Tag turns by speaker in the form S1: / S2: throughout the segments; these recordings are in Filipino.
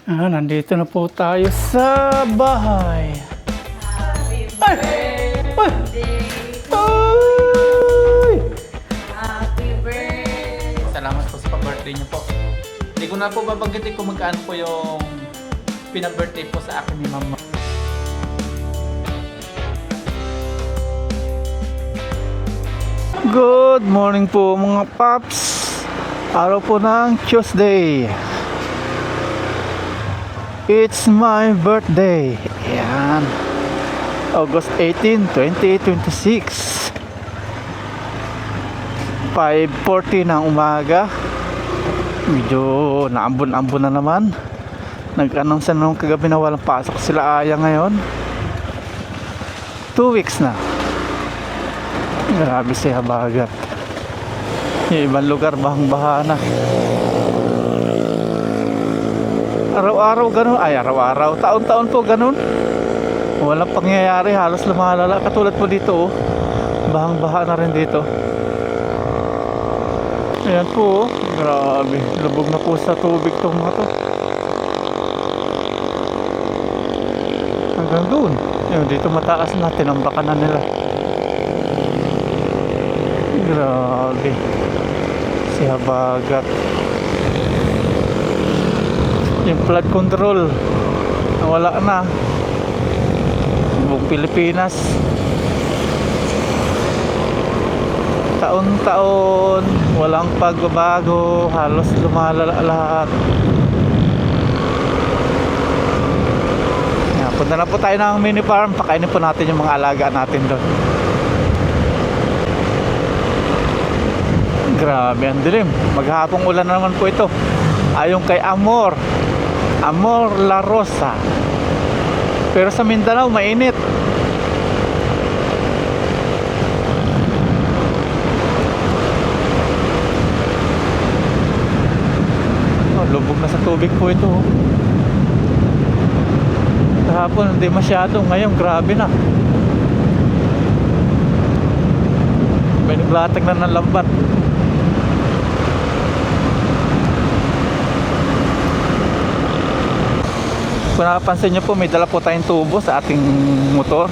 S1: Nandito na po tayo sa bahay.
S2: Happy
S1: Ay!
S2: birthday!
S1: Ay!
S2: Happy birthday!
S3: Salamat po sa pag-birthday niyo po. Hindi ko na po babanggitin kung magkano po yung pinag-birthday po sa akin ni Mama.
S1: Good morning po mga paps. Araw po ng Tuesday. It's my birthday. Ayan. August 18, 2026. 5:40 ng umaga. Medyo naambon-ambon na naman. Nag-announce na nung kagabi na walang pasok sila Aya ngayon. 2 weeks na. Grabe siya bagat. Yung ibang lugar bahang-baha na. Araw-araw ganun. Ay, araw-araw. Taon-taon po ganun. Walang pangyayari. Halos lumalala. Katulad po dito. Oh. Bahang-baha na rin dito. Ayan po. Oh. Grabe. Lubog na po sa tubig itong mga to. Hanggang doon. Ayan, dito mataas na. Tinambakan na nila. Grabe. Siya bagat. Yung flood control nawala na buong Pilipinas. Taon-taon walang pagbabago, halos lumalala lahat. Punta na po tayo ng mini farm, pakainin po natin yung mga alaga natin doon. Grabe ang dilim, maghapong ulan na naman po ito. Ayon kay Amor La Rosa. Pero sa Mindanao mainit. Lubog na sa tubig po ito. Kahapon hindi masyado, ngayon grabe na. May naglatag na ng lambat. Kung napansin nyo po, may dala po tayong tubo sa ating motor.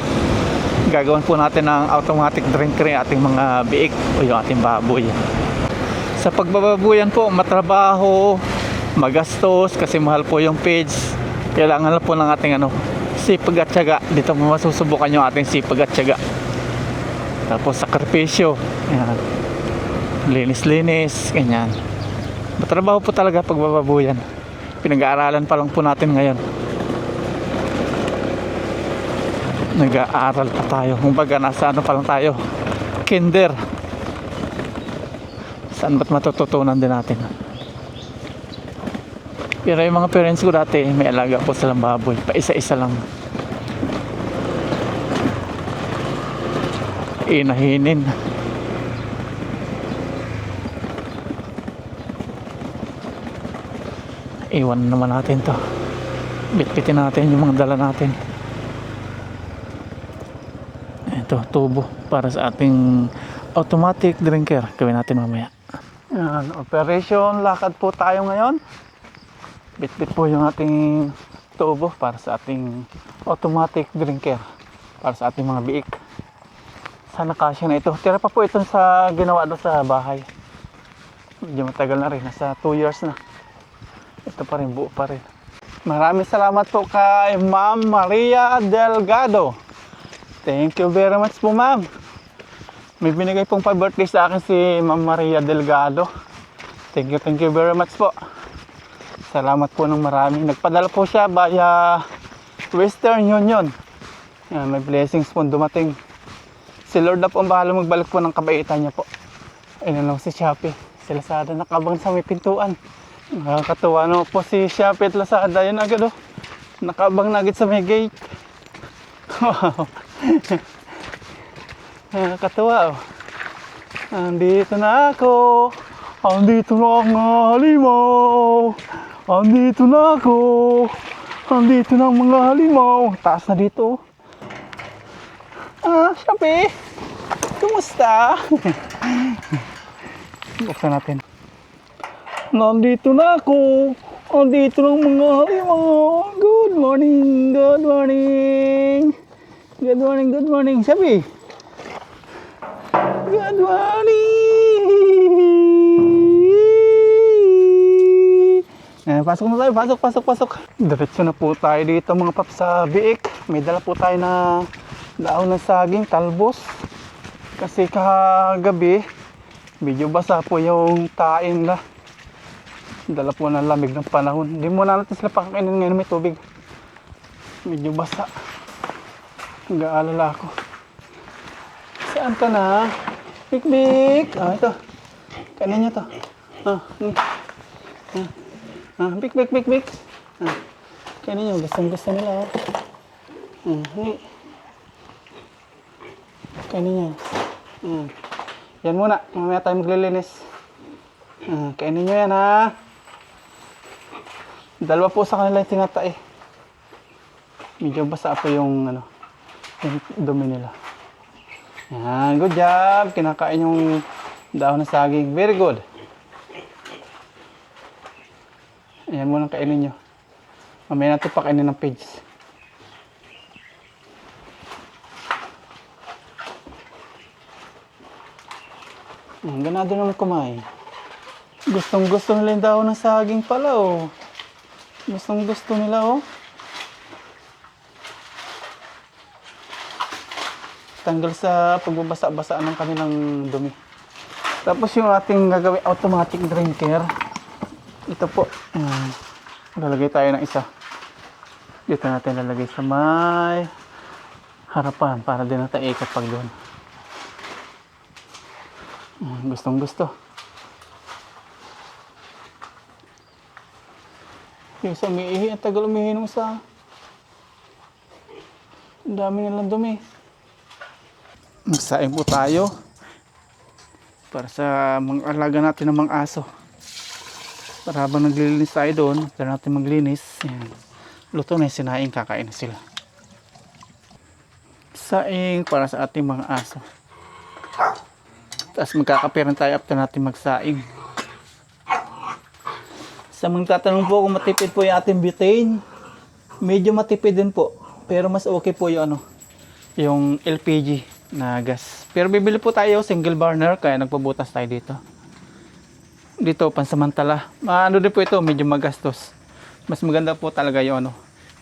S1: Gagawin po natin ng automatic drinker yung ating mga biik o yung ating baboy. Sa pagbababuyan po, matrabaho, magastos kasi mahal po yung page. Kailangan lang po ng ating sipag at tiyaga. Dito mo masusubukan yung ating sipag at tiyaga. Tapos sakripisyo. Ayan. Linis-linis, ganyan. Matrabaho po talaga pagbababuyan. Pinag-aaralan pa lang po natin ngayon. Nag-aaral pa tayo. Kumbaga nasa pa lang tayo, kinder. Saan ba't matututunan din natin? Pero yung mga parents ko dati, may alaga po silang baboy. Pa isa-isa lang. Inahinin. Iwan naman natin to. Bitbitin natin yung mga dala natin. Ito, tubo para sa ating automatic drinker. Gawin natin mamaya. Yan, operation lakad po tayo ngayon. Bitbit po yung ating tubo para sa ating automatic drinker. Para sa ating mga biik. Sana kasya na ito. Tira pa po ito sa ginawa doon sa bahay. Medyo matagal na rin. Nasa 2 years na. Ito pa rin, buo pa rin. Maraming salamat po kay Ma'am Maria Delgado. Thank you very much po, ma'am. May binigay pong pa-birthday sa akin si Ma'am Maria Delgado. Thank you very much po. Salamat po ng marami. Nagpadala po siya via Western Union. Yan, may blessings po dumating. Si Lord na po ang bahala magbalik po ng kabaitan niya po. Ayun lang si Shopee. Si Lazada nakabang sa may pintuan. Nakakatuwa no po si Shopee at Lazada. Yun agad oh. Nakabang na agad sa may gate. Wow. Nakakatuwa oh. Andito na ako. Andito na ang halimaw. Andito na ako. Andito na ang mga halimaw. Taas na dito. Shopee. Kumusta? Buksan natin. Nandito na ako. Oh, dito lang mga good morning, good morning. Good morning, good morning. Sabi. Good morning. Pasok na tayo, pasok. Diretso na po tayo dito mga paps sa biik. May dala po tayo na daon ng saging, talbos. Kasi kagabi, medyo basa po yung tain na. Dala po ng lamig ng panahon. Hindi muna natin sila pakakainin ngayon, may tubig. Medyo basa. Nag-aalala ako. Saan ka na? Bik. Ito. Kanin nyo to. Bik. Kanin nyo. Gusto nila. Kanin nyo. Yan muna. Mamaya tayo maglilinis. Kainin nyo yan, ha. Dalawa po sa kanila yung tinatay. Medyo basa po yung dumi nila. Yan, good job. Kinakain yung dahon ng saging. Very good. Ayan muna kainin nyo. Mamaya natin pakainin ng pigs. Ganado naman kumain. Gustong gusto nila yung dahon ng saging pala, oh. Gustong gusto nila, oh. Tanggal sa pagbabasa-basa ng kanilang dumi. Tapos yung ating gagawin automatic drinker. Ito po. Lalagay tayo ng isa. Dito natin lalagay sa may harapan para din natin ikot pag doon. Gustong gusto. Yung sa umiihi, ang tagal umihi nung sa... Ang dami nilang dumi. Magsaing po tayo para sa mga alaga natin ng mga aso. Para habang naglilinis tayo doon, para natin maglinis, yan. Luto na yung sinaing, kakain na sila. Saing para sa ating mga aso. Tapos magkakapiran tayo after natin magsaing. Sa mga tatanong po kung matipid po yung ating butane, medyo matipid din po. Pero mas okay po yung yung LPG na gas. Pero bibili po tayo single burner, kaya nagpabutas tayo dito. Dito pansamantala. Din po ito, medyo magastos. Mas maganda po talaga yung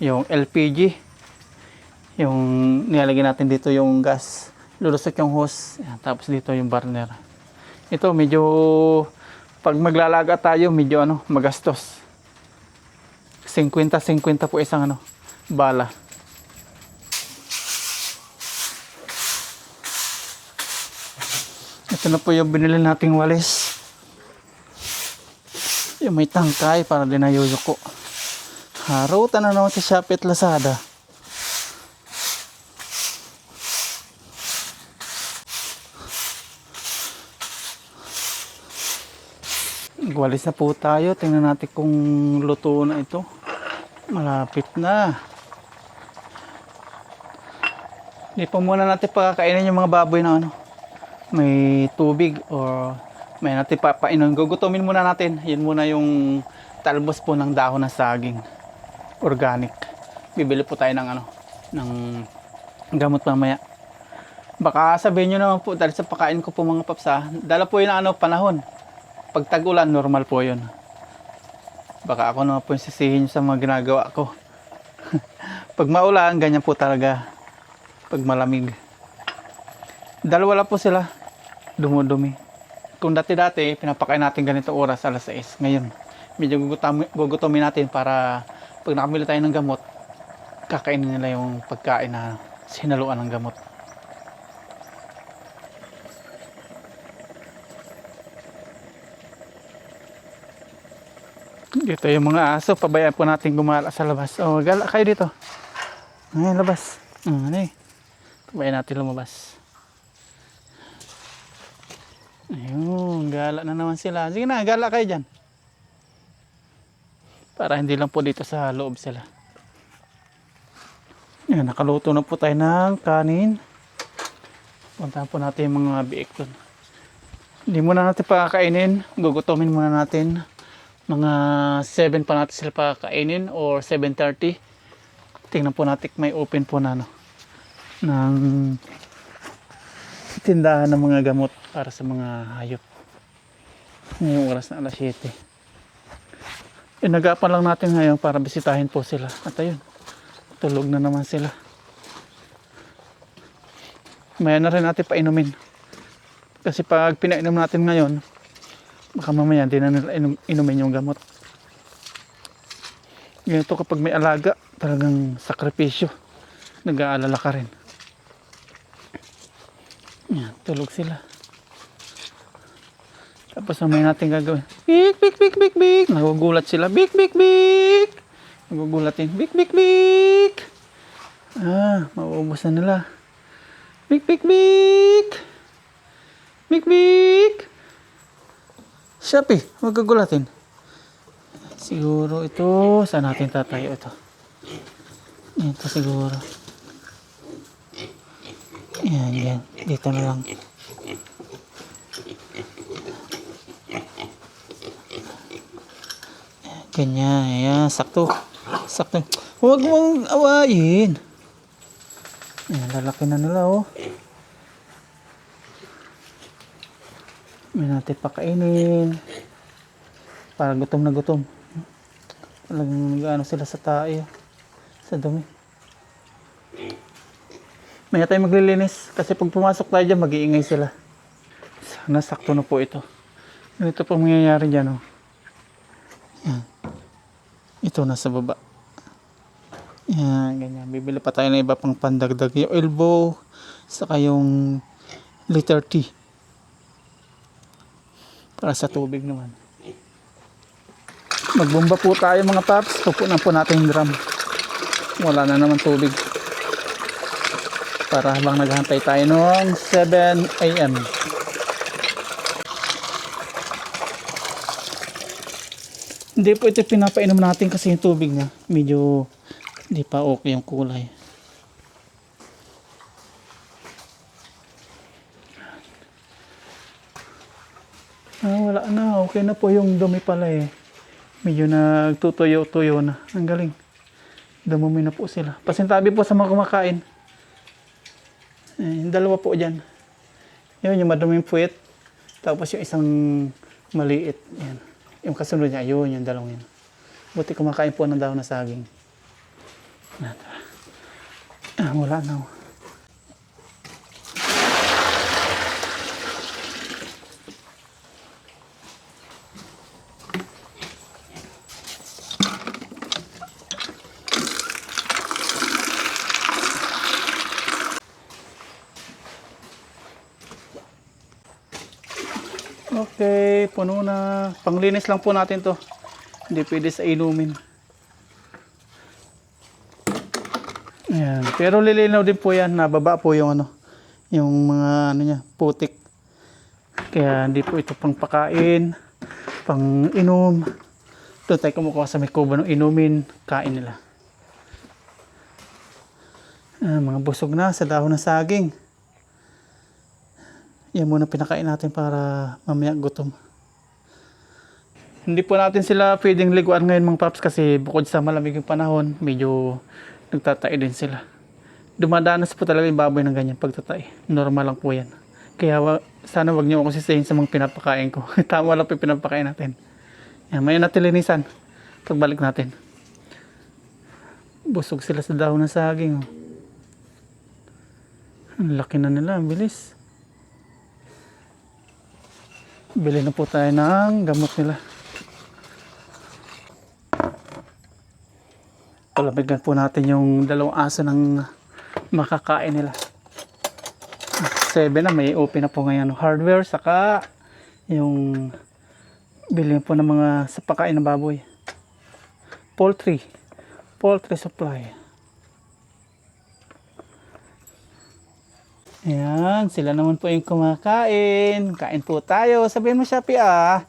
S1: yung LPG. Yung nilalagay natin dito yung gas. Lulusot yung hose. Yan, tapos dito yung burner. Ito medyo pag maglalaga tayo, medyo magastos. 50-50 po isang bala. Ito na po yung binili nating walis. Yung may tangkay para din na yuyuko. Harutan na naman sa Shopee at Lazada. Walis na po tayo. Tingnan natin kung luto na ito. Malapit na. Hindi pa muna natin pakakainin yung mga baboy na may tubig or may natin papainom. Gugutomin muna natin. Yan muna yung talbos po ng dahon ng saging. Organic. Bibili po tayo ng ng gamot mamaya. Baka sabihin nyo naman po dahil sa pakain ko po mga paps, dala po yun panahon. Pag tag-ulan, normal po yun. Baka ako naman po yung sisihin sa mga ginagawa ko. Pag maulan, ganyan po talaga. Pag malamig. Dalawa lang po sila. Dumudumi. Kung dati-dati, pinapakain natin ganito oras, alas 6. Ngayon, medyo gugutomin natin para pag nakamili tayo ng gamot, kakainin nila yung pagkain na sinaluan ng gamot. Dito yung mga aso, pabayaan po natin gumala sa labas. Oh, gala kayo dito. Ay, labas. Pabayaan natin lumabas. Ayun, gala na naman sila. Sige na, gala kayo dyan. Para hindi lang po dito sa loob sila. Ayan, nakaluto na po tayo ng kanin. Puntahan po natin yung mga biik doon. Hindi muna natin pakakainin. Gugutomin muna natin. Mga 7 pa natin sila pakainin or 7:30. Tingnan po natin may open po na ng tindahan ng mga gamot para sa mga hayop. Ngayong oras na alas 7. Inagapan lang natin ngayon para bisitahin po sila. At ayun, tulog na naman sila. Maya na rin natin painumin. Kasi pag pinainom natin ngayon, baka mamaya hindi na nila inumin yung gamot. Ganito kapag may alaga, talagang sakripisyo. Nag-aalala ka rin. Yan, tulog sila. Tapos may natin gagawin. Bik, bik, bik, bik, bik. Nagugulat sila. Bik, bik, bik. Nagugulatin. Bik, bik, bik. Mauubos na nila. Bik, bik, bik. Bik, bik. Shopee, huwag kagulatin. Siguro ito. Saan natin tatayo ito? Ito siguro. Yan, yan. Dito na lang. Ganyan. Ayan, sakto. Sakto. Huwag mong awayin. Ayan, lalaki na nila, oh. May natin pakainin. Para gutom na gutom. Talagang nag-ano sila sa tae. Sa dumi. Maya tayo maglilinis. Kasi pag pumasok tayo dyan, mag-iingay sila. Sana sakto na po ito. Ganito po mangyayari dyan, oh. Yan. Ito nasa baba. Yan, ganyan. Bibili pa tayo ng iba pang pandagdag. Yung elbow, saka yung liter tea. Para sa tubig naman. Magbomba po tayo mga paps. Pupunan po natin yung drum. Wala na naman tubig. Para habang naghantay tayo noong 7 AM. Hindi po ito pinapainom natin kasi yung tubig na medyo hindi pa okay yung kulay. Wala na. Okay na po yung dumi pala eh. Medyo nagtutuyo-tuyo na. Ang galing. Dumumi na po sila. Pasintabi po sa mga kumakain. Yung dalawa po dyan. Yun, yung maduming puwet. Tapos yung isang maliit. Yan. Yung kasunod niya, yun, yung dalawang yun. Buti kumakain po ng dahon na saging. Wala na. Okay, puno na. Panglinis lang po natin to. Hindi pwede sa inumin. Ayan. Pero lilinaw din po yan. Nababa po yung yung mga niya, putik. Kaya hindi po ito pang pakain, pang inom. Doon tayo kumukuha sa may kuba ng inumin, kain nila. Mga busog na sa dahon ng saging. Yan muna pinakain natin para mamaya gutom. Hindi po natin sila pwedeng liguan ngayon mga paps kasi bukod sa malamig yung panahon, medyo nagtatay din sila. Dumadanas po talaga yung baboy ng ganyan pagtatay. Normal lang po yan. Kaya sana wag niyo ako sisihin sa mga pinapakain ko. Tama lang po yung pinapakain natin. Yan, may natin linisan. Pagbalik natin. Busog sila sa dahon ng saging. Oh. Ang laki na nila, ang bilis. Bili na po tayo ng gamot nila. Palamigan po natin yung dalawang aso ng makakain nila. 7 na, may open na po ngayon. Hardware, saka yung bilhin po ng mga sa pakain ng baboy. Poultry supply. Ayan, sila naman po yung kumakain. Kain po tayo. Sabihin mo, Shopee, ah.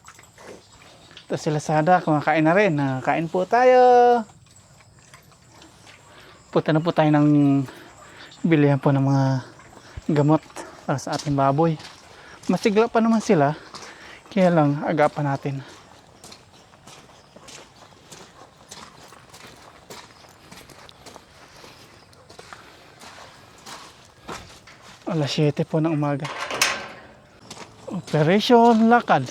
S1: Ito sila sada, kumakain na rin. Kain po tayo. Punta na po tayo ng bilihan po ng mga gamot para sa ating baboy. Masigla pa naman sila. Kaya lang, agapan natin. Alas 7 po ng umaga. Operation Lakad.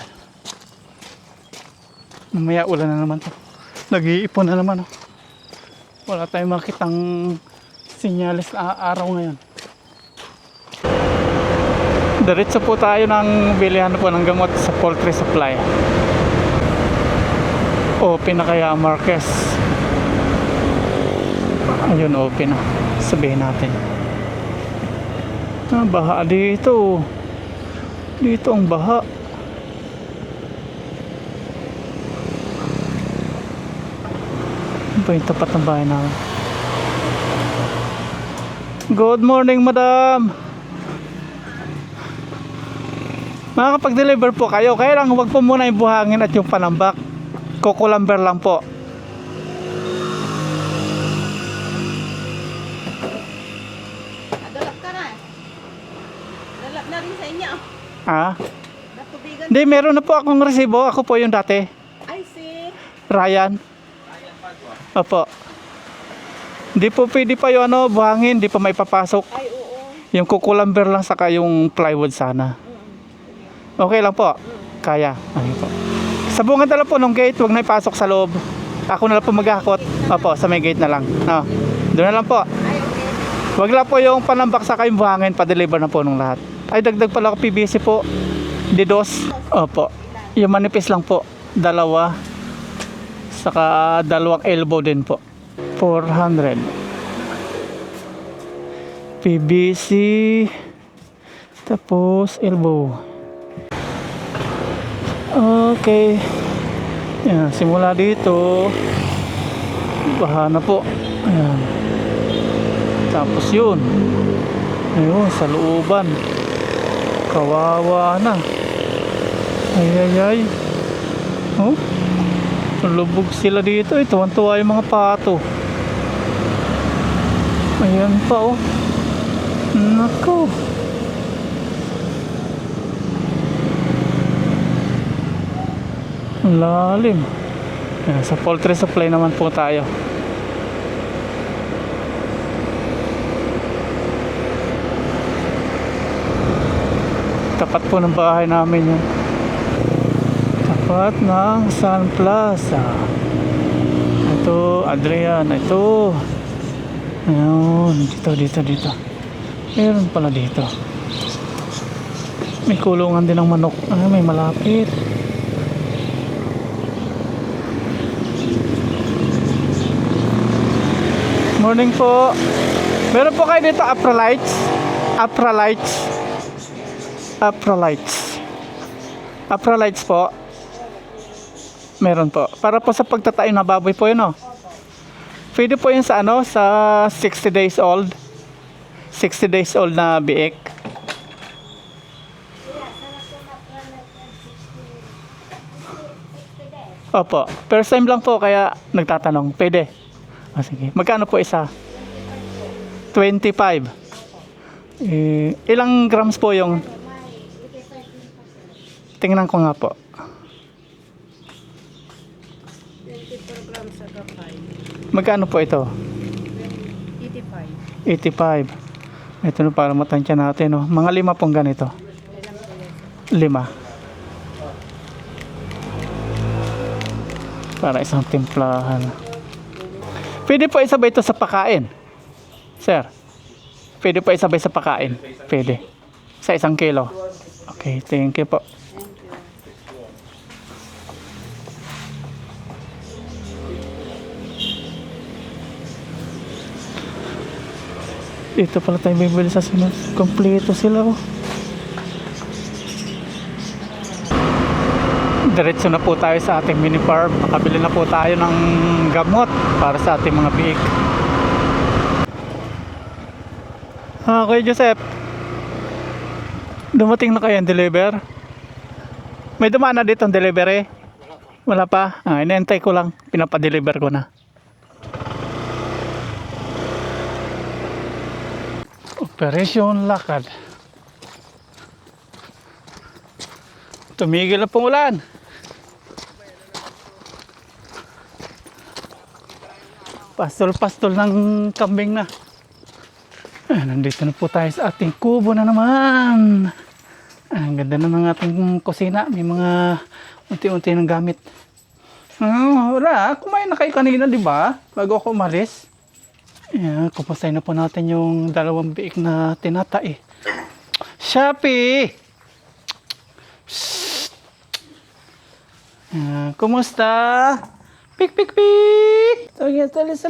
S1: Mamaya ulan na naman to. Nag-iipon na naman. Oh. Wala tayong makitang sinyalis na araw ngayon. Diretso po tayo ng bilihan po ng gamot sa poultry supply. Open na kaya Marquez. Ayun, open na. Sabihin natin. Baha dito. Dito ang baha. Ano ba yung tapat ng bahay namin? Good morning, madam. Makakapag-deliver po kayo. Kaya lang huwag po muna yung buhangin at yung panambak. Kukulamber lang po.
S2: Adalap ka na. Adalap na rin sa inyo.
S1: Ah?
S2: Natubigan.
S1: Hindi, meron na po akong resibo. Ako po yung dati.
S2: I see.
S1: Ryan. Opo. Hindi po pwede pa yung buhangin. Hindi pa may papasok.
S2: Ay, oo.
S1: Yung kukulamber lang saka yung plywood sana. Okay lang po. Kaya. Ano po. Sabungan na lang po ng gate. Huwag na ipasok sa loob. Ako na lang po maghakot. Opo, sa may gate na lang. No. Doon na lang po.
S2: Ay, okay.
S1: Huwag lang po yung panambak saka yung buhangin. Pa-deliver na po ng lahat. Ay, dagdag pala ako PVC po. Didos. Opo. Yung manipis lang po. 2. Saka 2 elbow din po. 400. PVC. Tapos elbow. Okay. Yan, simula dito. Baha na po. Ayan. Tapos yun. Ayun, sa looban. Kawawa na. Ay. Oh. Lubog sila dito. Tuwan-tuwa yung mga pato. Ayan pa oh. Nako. Lalim. Ayan, sa poultry supply naman po tayo. Tapat po ng bahay namin yun. Tapat ng Sun Plaza. Ito, Adrian. Ito. Ayun, dito. Meron pala dito. May kulungan din ng manok. May malapit. Morning po. Meron po kayo dito Apralites. Apralites po. Meron po. Para po sa pagtatayo na baboy po yun, oh. Pwede po yun sa sa 60 days old. 60 days old na biik. Opo. First time lang po kaya nagtatanong. Pwede. Sige. Magkano po isa? 25. Ilang grams po yung? Tingnan ko nga po.
S2: 24 grams sa kapay.
S1: Magkano po ito?
S2: 85.
S1: 85. Ito na para matansya natin. No? Mga 5 pong ganito. 5. Para isang timplahan. Pwede po isabay ito sa pakain. Sir. Pwede po isabay sa pakain. Pwede. Sa 1 kilo. Okay, thank you po. Dito pala tayo bibili sa sunod. Kompleto sila oh. Diretso na po tayo sa ating mini farm. Nakabili na po tayo ng gamot para sa ating mga biik. Okay, Joseph. Dumating na kayo ang deliver? May dumaan na dito ang delivery? Wala pa? Inaantay ko lang. Pinapadeliver ko na. Operation Lakad. Tumigil na pong ulan. Pastol-pastol ng kambing na. Nandito na po tayo sa ating kubo na naman. Ang ganda na ng ating kusina. May mga unti-unti ng gamit. Wala, kumain na kayo kanina, di ba? Bago ako umalis. Ayan, kupasay na po natin yung 2 biik na tinatay. Shopee! Kumusta? Pik, pik, pik! Salis.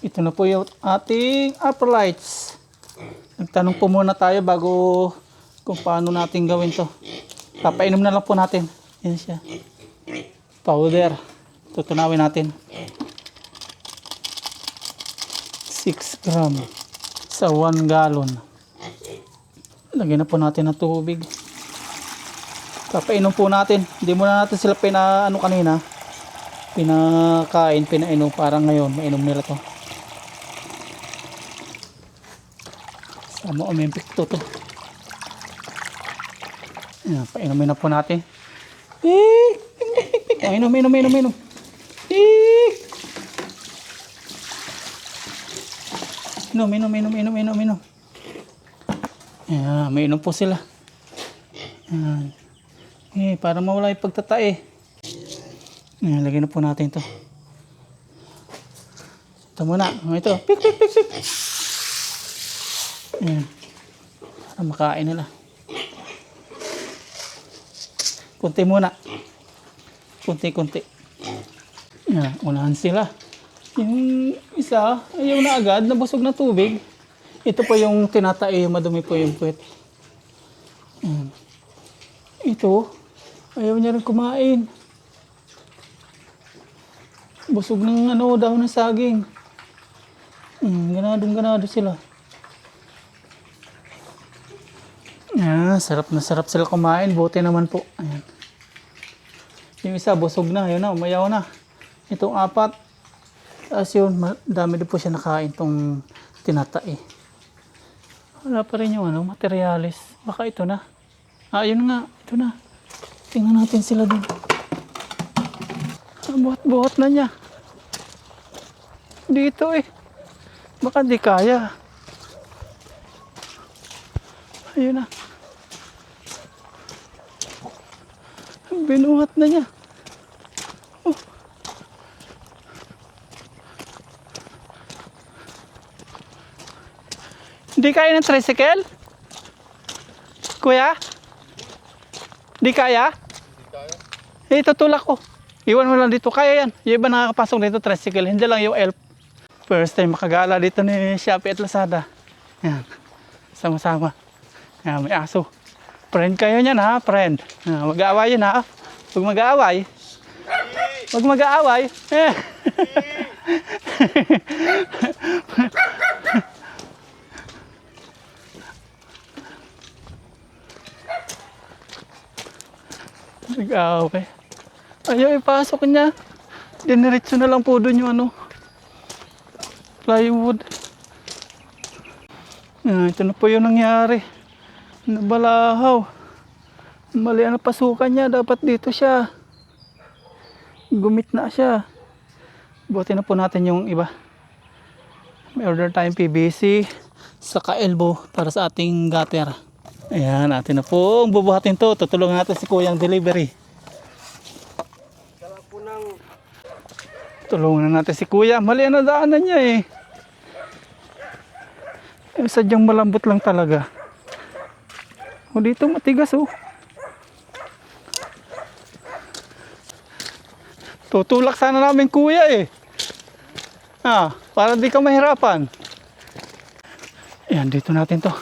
S1: Ito na po yung ating upper lights. Nagtanong po muna tayo bago kung paano natin gawin to. Papainom na lang po natin. Yan siya. Powder. Tutunawin natin. 6 gram sa 1 gallon. Lagyan na po natin ng tubig. Papainom po natin. Hindi muna natin sila kanina. Pinainom. Parang ngayon, mainom nila to. Sama umimpik to. Ayan, painumin na po natin. Inom. Inom. Ayan, may inom po sila. Ayan. Para mawala yung pagtatae. Ayan, lagyan na po natin to. Ito muna. Ito. Pik. Ayan. Para makain nila. Kunti muna. Kunti. Ayan, unahan sila. Yung isa, ayaw na agad, nabusog na tubig. Ito po yung tinatae, madumi po yung puwet. Ayan. Ito, ayaw niya rin kumain. Busog ng dahon ng saging. Ganado sila. Sarap na sarap sila kumain. Buti naman po. Ayan. Yung isa, busog na. Yun na, umayaw na. Itong 4. Tapos yun, dami din po siya nakain itong tinatae. Wala pa rin yung materialis. Baka ito na. Yun nga. Ito na. Tingnan natin sila dun. Buhat na niya. Dito Baka di kaya. Ayun na. Binuhat na niya. Di kaya ng tricycle? Kuya? Di kaya? Tutulak ko. Iwan mo lang dito. Kaya yan. Yung iba nakakapasok dito tricycle. Hindi lang yung elf. First time makagala dito ni Shopee at Lazada. Yan. Sama-sama. Yan, may aso. Friend kayo niyan ha, friend. Mag-aaway yun ha. Huwag mag-aaway. Huwag mag-aaway. Nag-aaway. Ayaw ipasok niya. Diniretso na lang po doon yung plywood. Ito na po yung nangyari. Nabalahaw. Mali ang pasukan niya. Dapat dito siya. Gumit na siya. Buti na po natin yung iba. May order tayong PVC saka elbow para sa ating gutter. Ayan, natin na po bubuhatin to. Tutulungan natin si Kuyang delivery. Tulungan na natin si Kuya. Mali ang nadaanan niya sadyang malambot lang talaga. Dito matigas Tutulak sana namin Kuya para di ka mahirapan. Ayan, dito natin to.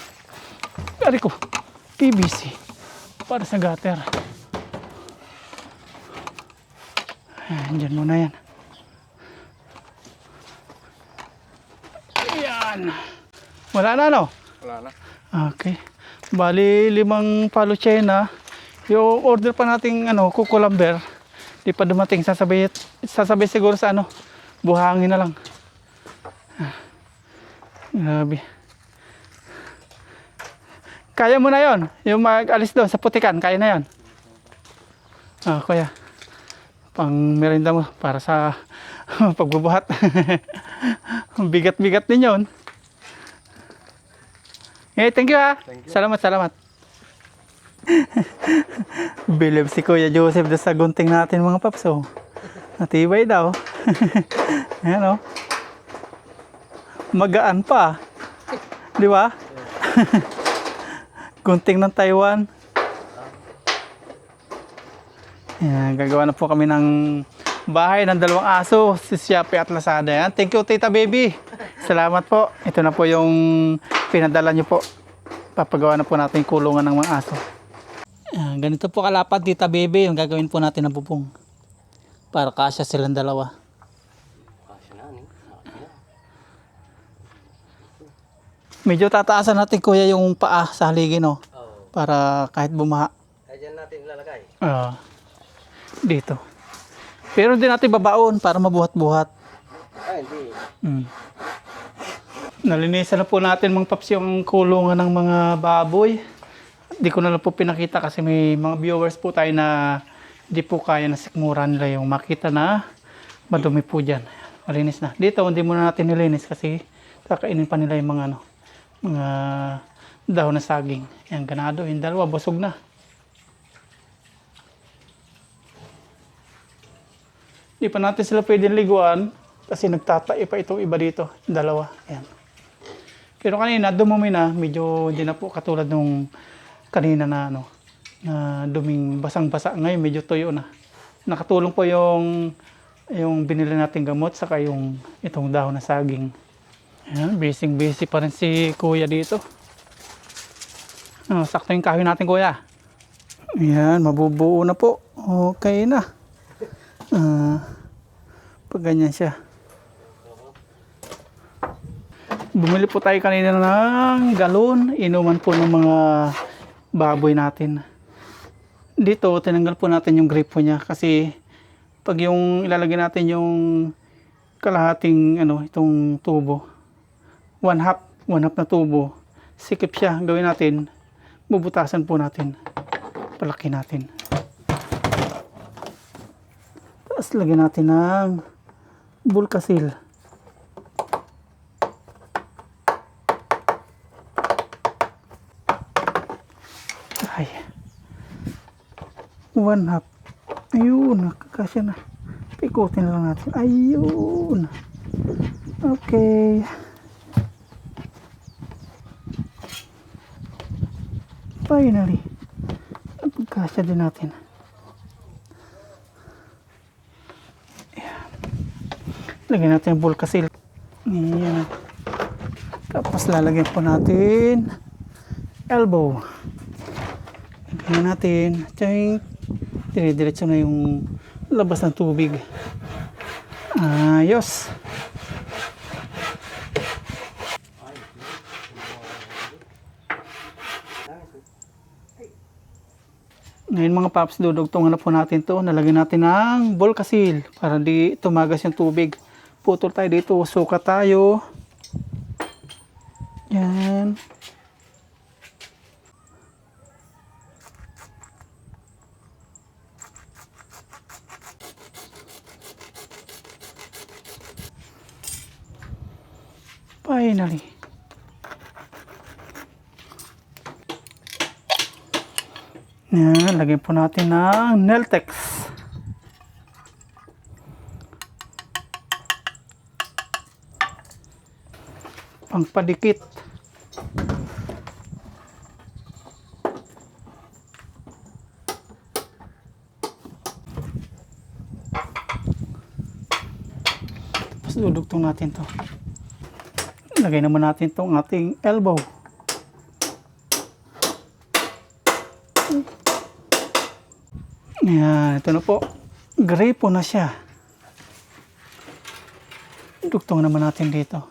S1: Dari ko, PVC para sa gutter. Ayan, dyan muna yan. Ayan. Wala na
S3: Wala na.
S1: Okay. Bali 5 palo china. Yung order pa nating kukulamber. Di pa dumating, sasabay siguro sa buhangin na lang. Grabe. Kaya mo na yon. Yung mag-alis doon sa putikan, kaya na yon. Kuya. Pang merienda mo para sa pagbubuhat. Bigat-bigat din yon. Thank you ha. Salamat, salamat. Believe si Kuya Joseph doon sa gunting natin mga paps. Oh. Natibay daw. Ayan oh. Magaan pa. Di ba? Gunting ng Taiwan. Ayan, gagawa na po kami ng bahay ng dalawang aso, si Shopee at Lazada. Yan. Thank you, Tita Baby. Salamat po. Ito na po yung pinadala nyo po. Papagawa na po natin yung kulungan ng mga aso. Ayan, ganito po kalapad, Tita Baby, yung gagawin po natin ng bubong. Para kasya silang dalawa. Medyo tataasan natin kuya yung paa sa haligi, no? Para kahit bumaha.
S4: Diyan natin ilalagay.
S1: Dito. Pero hindi natin babaon para mabuhat-buhat.
S4: Ay, hindi.
S1: Nalinisan na po natin mga paps yung kulungan ng mga baboy. Hindi ko na lang po pinakita kasi may mga viewers po tayo na hindi po kaya na sikmuran nila yung makita na madumi po dyan. Malinis na. Dito hindi muna natin nilinis kasi kakainin pa nila yung mga mga dahon na saging. Yan, ganado. Yung dalawa, busog na. Di pa natin sila pwedeng liguan kasi nagtatai pa itong iba dito. Yung dalawa. Yan. Pero kanina, dumumi na. Medyo hindi na po katulad nung kanina na na duming basang-basa. Ngayon, medyo tuyo na. Nakatulong po yung binili nating gamot saka yung itong dahon na saging. Ayan, busy pa rin si kuya dito. Sakto yung kahoy natin kuya. Ayan, mabubuo na po. Okay na. Pag ganyan siya. Bumili po tayo kanina ng galon. Inuman po ng mga baboy natin. Dito, tinanggal po natin yung gripo niya. Kasi pag yung ilalagay natin yung kalahating itong tubo, one half na tubo, sikip siya. Gawin natin, bubutasan po natin, palaki natin. Tapos lagyan natin ng bulkasil. Ay, one half. Ayun, nakakasya na. Pikutin lang natin. Ayun. Okay. Finally, napagkasya din natin. Ayan. Lagyan natin yung bulkasil. Ayan. Tapos lalagyan po natin elbow. Lagyan natin. Tiying. Dire-diretso na yung labas ng tubig. Ayos. Ngayon mga paps, dudugtungan na po natin to. Nalagyan natin ng bulkasil para di tumagas yung tubig. Putol tayo dito, suka tayo. Yan. Finally. Yan, lagyan po natin ng Neltex. Pangpadikit. Tapos dudugtong natin to. Lagay naman natin tong ating elbow. Ayan, ito na po. Gripo na siya. Dugtong naman natin dito.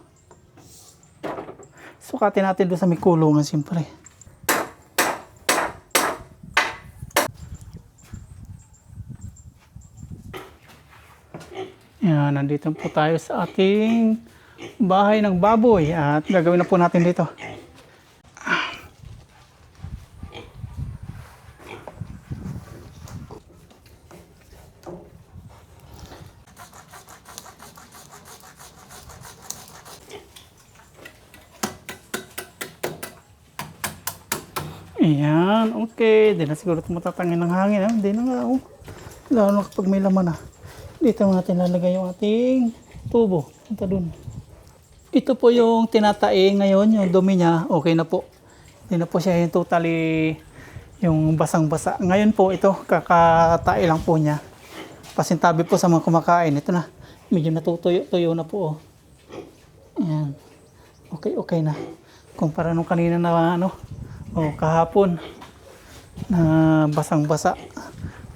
S1: Sukatin natin doon sa may kulungan siyempre. Ayan, nandito po tayo sa ating bahay ng baboy. At gagawin na po natin dito. Ayan, okay. Di na siguro tumatatangin ng hangin. Hindi na nga, oh. Lalo na kapag may laman na. Dito natin lalagay yung ating tubo. Punta dun. Ito po yung tinatae ngayon, yung dumi niya, okay na po. Hindi na po siya yung totally yung basang-basa. Ngayon po ito, kakatae lang po niya. Pasintabi po sa mga kumakain. Ito na, medyo natutuyo-tuyo na po. Oh. Ayan. Okay na. Kumpara nung kanina na kahapon na basang-basa.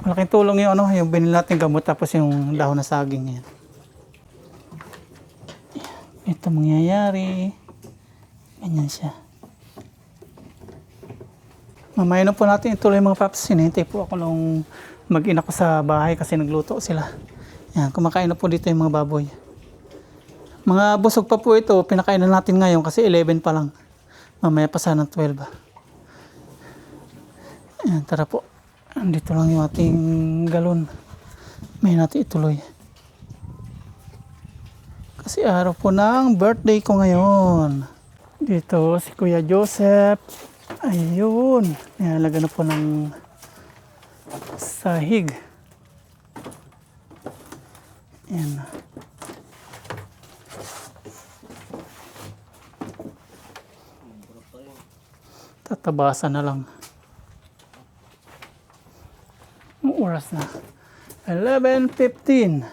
S1: Malaking tulong yung yung binili natin gamot tapos yung dahon na saging yan. Ito mangyayari. Ganyan siya. Mamaya na po natin ituloy mga paps. Hinihintay po ako nung mag-ina ko sa bahay kasi nagluto sila. Yan, kumakain na po dito yung mga baboy. Mga busog pa po ito, pinakain na natin ngayon kasi 11 pa lang. Mamaya pa sana 12. Yan, tara po. Andito lang yung ating galon. May natin ituloy. Kasi araw po ng birthday ko ngayon. Dito si Kuya Joseph. Ayun. Nihalaga na po ng sahig. Yan. Tatabasan na lang. Ang oras na. 11:15.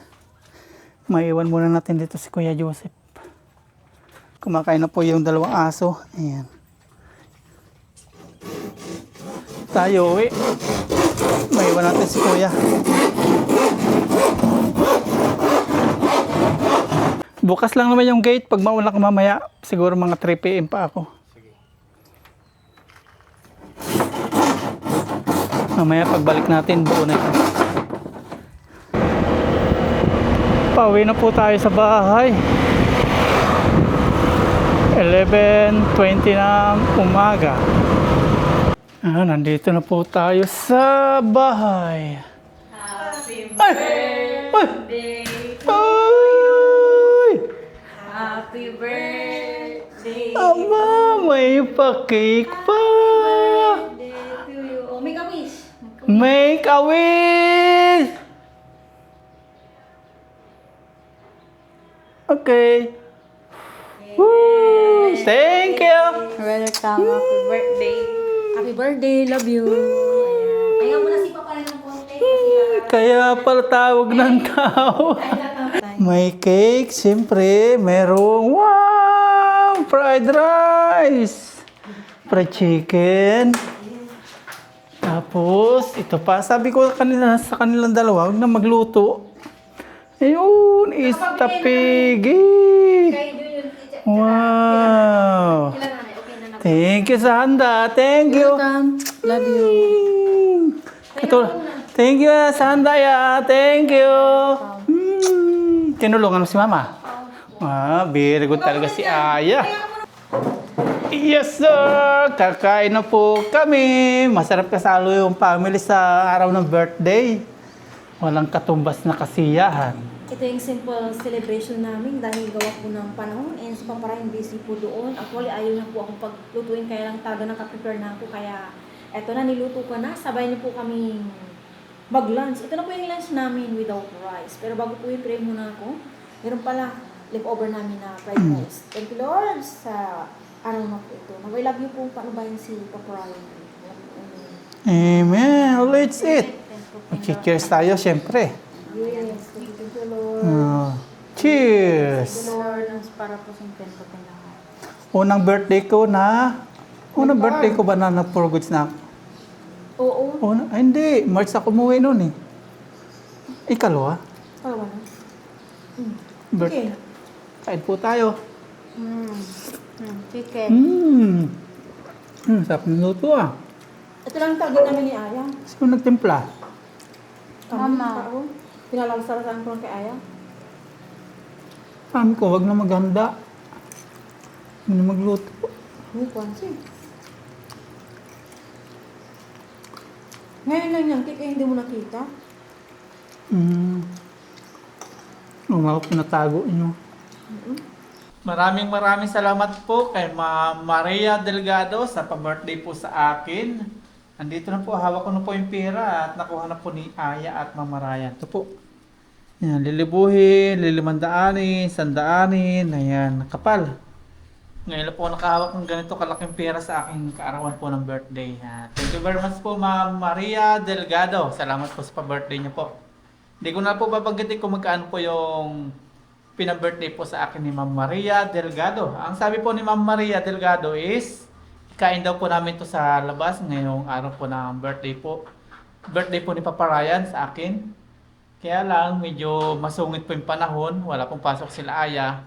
S1: Maiwan muna natin dito si Kuya Joseph. Kumakain na po yung dalawang aso. Ayan. Tayo uwi. Maiwan natin si Kuya. Bukas lang naman yung gate. Pag mauna ka mamaya, siguro mga 3 PM pa ako. Mamaya pagbalik natin, buo na ito. Pauwi na po tayo sa bahay. 11:20 ng umaga. Nandito na po tayo sa bahay.
S2: Happy
S1: birthday! Ay!
S2: Happy birthday!
S1: Aba, may pa-cake pa!
S2: Birthday to you. Oh, make a wish.
S1: Make a wish! Okay. Woo! Thank you!
S2: Welcome. Happy birthday. Happy birthday. Love you. Ayan. Ayaw mo na si Papa ng konti.
S1: Kaya pala tawag ng tao. May cake, siyempre. Merong, wow! Fried rice! Fried chicken. Tapos, ito pa. Sabi ko kanina sa kanilang dalawa, huwag na magluto. Ayun, istapigi. Wow. Thank you sa handa. Thank you.
S2: Welcome. Love you.
S1: Ito, thank you sa handa ya. Thank you. Tinulungan mo si Mama? Very good talaga si Aya. Yes sir! Kakain na po kami. Masarap kasalo yung family sa araw ng birthday. Walang katumbas na kasiyahan.
S5: Ito yung simple celebration namin dahil gawa po ng panahon and sa pamparay busy po doon. Actually, ayaw na po akong paglutuin kaya lang talaga nakaprepare na ako. Kaya eto na, niluto ko na. Sabay niyo po kami mag-lunch. Ito na po yung lunch namin without rice. Pero bago po yung pray muna ako, meron pala leftover namin na fried rice. Thank you Lord sa araw na po ito. I love you po panubayan si Paparay.
S1: Amen. Let's eat. Cheers tayo, syempre.
S5: Yes, thank you Lord.
S1: Cheers!
S5: Thank you Lord para po sa tempo kailangan.
S1: Unang birthday ko ba na for goods na?
S5: Oo.
S1: Ay, hindi. March ako umuwi noon eh. Ikalawa?
S5: Palawa na.
S1: Birthday. Kain po tayo.
S5: Chicken.
S1: Sarap ng luto ah.
S5: Ito lang target namin ni Aya.
S1: Sino nagtimpla?
S5: Mama. Pinalagsarasan ko lang kay Aya.
S1: Sabi ko, wag na maghanda. Huwag na magluto.
S5: Hindi ko ansi. Ngayon lang yan, kaya hindi mo nakita.
S1: Umaka pinatago nyo.
S3: Maraming salamat po kay Ma'am Maria Delgado sa pa-birthday po sa akin. Andito na po, hawak ko na po yung pera at nakuha na po ni Aya at Ma'am Marian. Ito po. Yan, lilibuhin, lilimandaanin, sandaanin, ayan, kapal. Ngayon na po nakahawak ng ganito kalaking pera sa aking kaarawan po ng birthday. Thank you very much po Ma'am Maria Delgado. Salamat po sa pa-birthday niyo po. Hindi ko na po babanggitin kung magkano po yung pinabirthday po sa akin ni Ma'am Maria Delgado. Ang sabi po ni Ma'am Maria Delgado is, kain daw po namin to sa labas ngayong araw po ng birthday po. Birthday po ni Papa Ryan sa akin. Kaya lang, medyo masungit po yung panahon. Wala pong pasok sila Aya.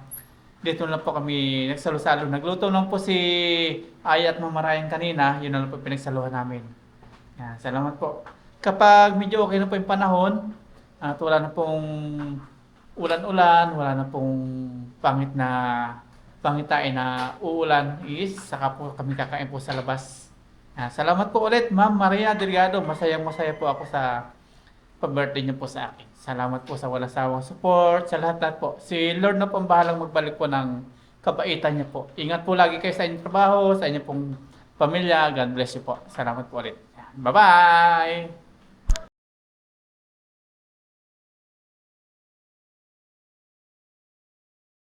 S3: Dito lang po kami nagsalo-salo. Nagluto lang po si Aya at Ma'am Ryan kanina. Yun na lang po pinagsaluhan namin. Yan, salamat po. Kapag medyo okay na po yung panahon, at wala na pong ulan-ulan, wala na pong pangitain na uulan is saka po kami kakain po sa labas. Salamat po ulit Ma'am Maria Delgado. Masayang-masaya po ako sa pa-birthday niyo po sa akin. Salamat po sa walang sawang support, sa lahat po. Si Lord na po ang bahalang magbalik po ng kabaitan niya po. Ingat po lagi kayo sa inyong trabaho, sa inyong pong pamilya. God bless you po. Salamat po ulit. Bye-bye!